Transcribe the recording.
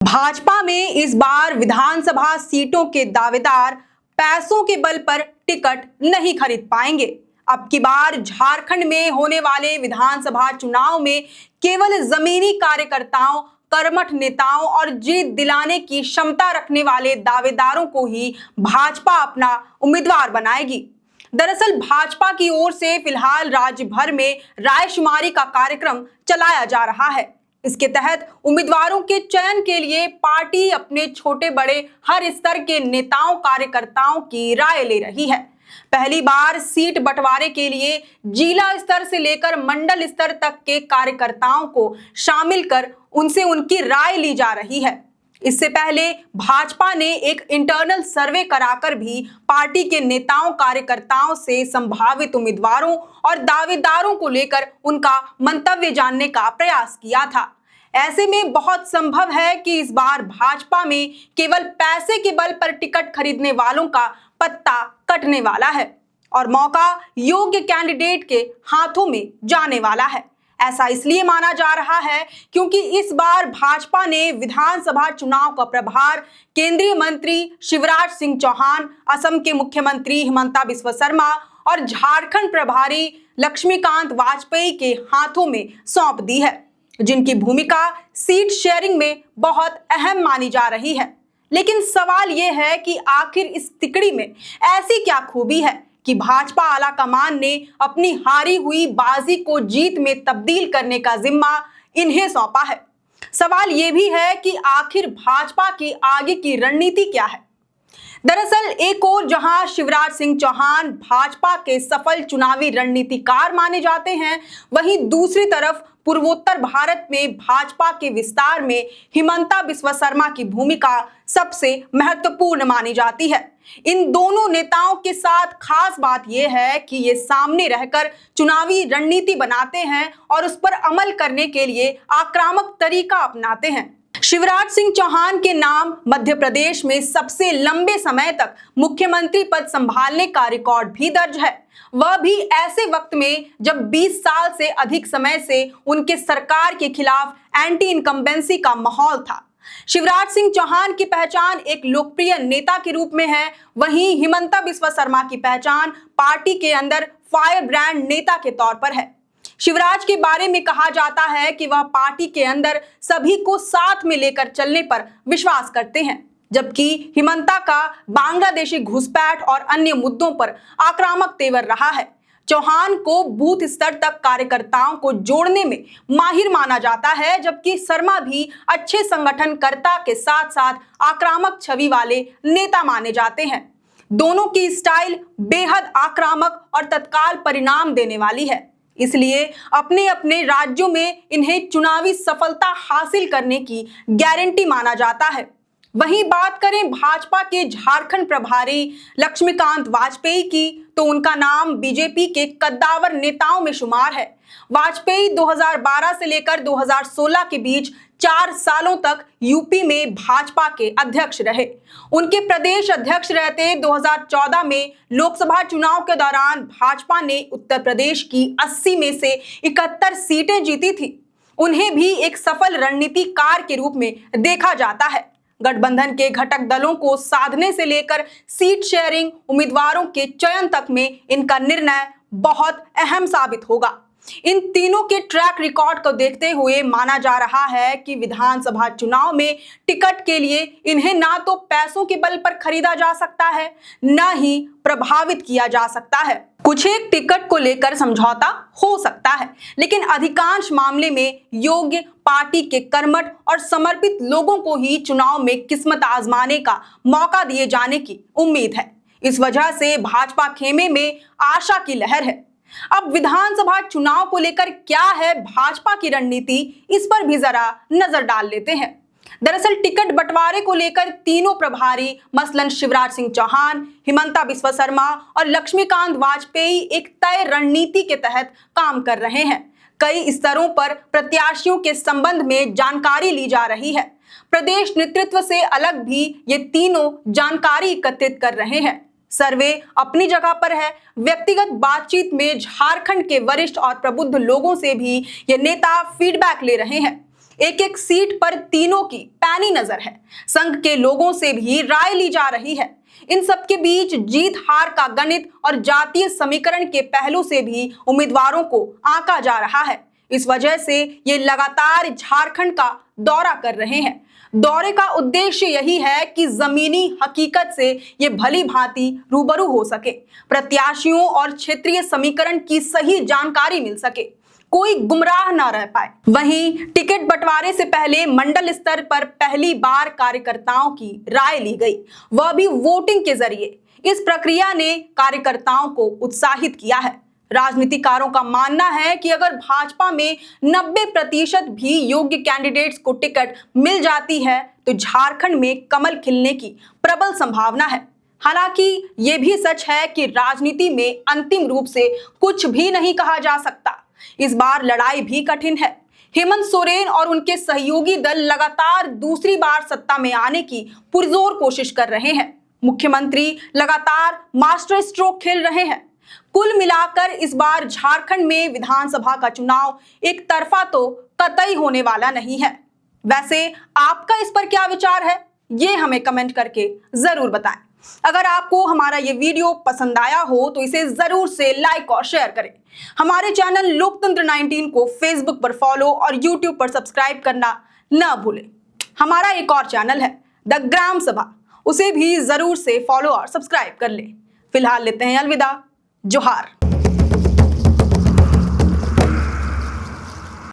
भाजपा में इस बार विधानसभा सीटों के दावेदार पैसों के बल पर टिकट नहीं खरीद पाएंगे। अब की बार झारखंड में होने वाले विधानसभा चुनाव में केवल जमीनी कार्यकर्ताओं, कर्मठ नेताओं और जीत दिलाने की क्षमता रखने वाले दावेदारों को ही भाजपा अपना उम्मीदवार बनाएगी। दरअसल भाजपा की ओर से फिलहाल राज्य भर में रायशुमारी का कार्यक्रम चलाया जा रहा है। इसके तहत उम्मीदवारों के चयन के लिए पार्टी अपने छोटे बड़े हर स्तर के नेताओं कार्यकर्ताओं की राय ले रही है। पहली बार सीट बंटवारे के लिए जिला स्तर से लेकर मंडल स्तर तक के कार्यकर्ताओं को शामिल कर उनसे उनकी राय ली जा रही है। इससे पहले भाजपा ने एक इंटरनल सर्वे कराकर भी पार्टी के नेताओं कार्यकर्ताओं से संभावित उम्मीदवारों और दावेदारों को लेकर उनका मंतव्य जानने का प्रयास किया था। ऐसे में बहुत संभव है कि इस बार भाजपा में केवल पैसे के बल पर टिकट खरीदने वालों का पत्ता कटने वाला है और मौका योग्य कैंडिडेट के हाथों में जाने वाला है। ऐसा इसलिए माना जा रहा है क्योंकि इस बार भाजपा ने विधानसभा चुनाव का प्रभार केंद्रीय मंत्री शिवराज सिंह चौहान, असम के मुख्यमंत्री हिमंता बिस्वा शर्मा और झारखंड प्रभारी लक्ष्मीकांत वाजपेयी के हाथों में सौंप दी है, जिनकी भूमिका सीट शेयरिंग में बहुत अहम मानी जा रही है। लेकिन सवाल यह है कि आखिर इस तिकड़ी में ऐसी क्या खूबी है कि भाजपा आला कमान ने अपनी हारी हुई बाजी को जीत में तब्दील करने का जिम्मा इन्हें सौंपा है। सवाल यह भी है कि आखिर भाजपा की आगे की रणनीति क्या है। दरअसल एक ओर जहां शिवराज सिंह चौहान भाजपा के सफल चुनावी रणनीतिकार माने जाते हैं, वहीं दूसरी तरफ पूर्वोत्तर भारत में भाजपा के विस्तार में हिमंता बिस्वा शर्मा की भूमिका सबसे महत्वपूर्ण मानी जाती है। इन दोनों नेताओं के साथ खास बात यह है कि ये सामने रहकर चुनावी रणनीति बनाते हैं और उस पर अमल करने के लिए आक्रामक तरीका अपनाते हैं। शिवराज सिंह चौहान के नाम मध्य प्रदेश में सबसे लंबे समय तक मुख्यमंत्री पद संभालने का रिकॉर्ड भी दर्ज है, वह भी ऐसे वक्त में जब 20 साल से अधिक समय से उनके सरकार के खिलाफ एंटी इनकम्बेंसी का माहौल था। शिवराज सिंह चौहान की पहचान एक लोकप्रिय नेता के रूप में है, वहीं हिमंता बिस्वा शर्मा की पहचान पार्टी के अंदर फायर ब्रांड नेता के तौर पर है। शिवराज के बारे में कहा जाता है कि वह पार्टी के अंदर सभी को साथ में लेकर चलने पर विश्वास करते हैं, जबकि हिमंता का बांग्लादेशी घुसपैठ और अन्य मुद्दों पर आक्रामक तेवर रहा है। चौहान को बूथ स्तर तक कार्यकर्ताओं को जोड़ने में माहिर माना जाता है, जबकि शर्मा भी अच्छे संगठनकर्ता के साथ साथ आक्रामक छवि वाले नेता माने जाते हैं। दोनों की स्टाइल बेहद आक्रामक और तत्काल परिणाम देने वाली है, इसलिए अपने अपने राज्यों में इन्हें चुनावी सफलता हासिल करने की गारंटी माना जाता है। वहीं बात करें भाजपा के झारखंड प्रभारी लक्ष्मीकांत वाजपेयी की, तो उनका नाम बीजेपी के कद्दावर नेताओं में शुमार है। वाजपेयी 2012 से लेकर 2016 के बीच 4 सालों तक यूपी में भाजपा के अध्यक्ष रहे। उनके प्रदेश अध्यक्ष रहते 2014 में लोकसभा चुनाव के दौरान भाजपा ने उत्तर प्रदेश की 80 में से 71 सीटें जीती थी। उन्हें भी एक सफल रणनीतिकार के रूप में देखा जाता है। गठबंधन के घटक दलों को साधने से लेकर सीट शेयरिंग, उम्मीदवारों के चयन तक में इनका निर्णय बहुत अहम साबित होगा। इन तीनों के ट्रैक रिकॉर्ड को देखते हुए माना जा रहा है कि विधानसभा चुनाव में टिकट के लिए इन्हें ना तो पैसों के बल पर खरीदा जा सकता है, न ही प्रभावित किया जा सकता है। कुछ एक टिकट को लेकर समझौता हो सकता है, लेकिन अधिकांश मामले में योग्य, पार्टी के कर्मठ और समर्पित लोगों को ही चुनाव में किस्मत आजमाने का मौका दिए जाने की उम्मीद है। इस वजह से भाजपा खेमे में आशा की लहर है। अब विधानसभा चुनाव को लेकर क्या है भाजपा की रणनीति, इस पर भी जरा नजर डाल लेते हैं। दरअसल टिकट बंटवारे को लेकर तीनों प्रभारी मसलन शिवराज सिंह चौहान, हिमंता बिस्वा शर्मा और लक्ष्मीकांत वाजपेयी एक तय रणनीति के तहत काम कर रहे हैं। कई स्तरों पर प्रत्याशियों के संबंध में जानकारी ली जा रही है। प्रदेश नेतृत्व से अलग भी ये तीनों जानकारी एकत्रित कर रहे हैं। सर्वे अपनी जगह पर है। व्यक्तिगत बातचीत में झारखंड के वरिष्ठ और प्रबुद्ध लोगों से भी ये नेता फीडबैक ले रहे हैं। एक एक सीट पर तीनों की पैनी नजर है। संघ के लोगों से भी राय ली जा रही है। इन सबके बीच जीत हार का गणित और जातीय समीकरण के पहलू से भी उम्मीदवारों को आंका जा रहा है। इस वजह से ये लगातार झारखंड का दौरा कर रहे हैं। दौरे का उद्देश्य यही है कि जमीनी हकीकत से ये भली भांति रूबरू हो सके, प्रत्याशियों और क्षेत्रीय समीकरण की सही जानकारी मिल सके, कोई गुमराह न रह पाए। वहीं टिकट बंटवारे से पहले मंडल स्तर पर पहली बार कार्यकर्ताओं की राय ली गई, वह भी वोटिंग के जरिए। इस प्रक्रिया ने कार्यकर्ताओं को उत्साहित किया है। राजनीतिकारों का मानना है कि अगर भाजपा में 90% भी योग्य कैंडिडेट्स को टिकट मिल जाती है तो झारखंड में कमल खिलने की प्रबल संभावना है। हालांकि यह भी सच है कि राजनीति में अंतिम रूप से कुछ भी नहीं कहा जा सकता। इस बार लड़ाई भी कठिन है। हेमंत सोरेन और उनके सहयोगी दल लगातार दूसरी बार सत्ता में आने की पुरजोर कोशिश कर रहे हैं। मुख्यमंत्री लगातार मास्टर स्ट्रोक खेल रहे हैं। कुल मिलाकर इस बार झारखंड में विधानसभा का चुनाव एक तरफा तो कतई होने वाला नहीं है। वैसे आपका इस पर क्या विचार है, ये हमें कमेंट करके जरूर बताएं। अगर आपको हमारा ये वीडियो पसंद आया हो तो इसे जरूर से लाइक और शेयर करें। हमारे चैनल लोकतंत्र 19 को फेसबुक पर फॉलो और यूट्यूब पर सब्सक्राइब करना न भूलें। हमारा एक और चैनल है द ग्राम सभा, उसे भी जरूर से फॉलो और सब्सक्राइब कर लें। फिलहाल लेते हैं अलविदा। जोहार।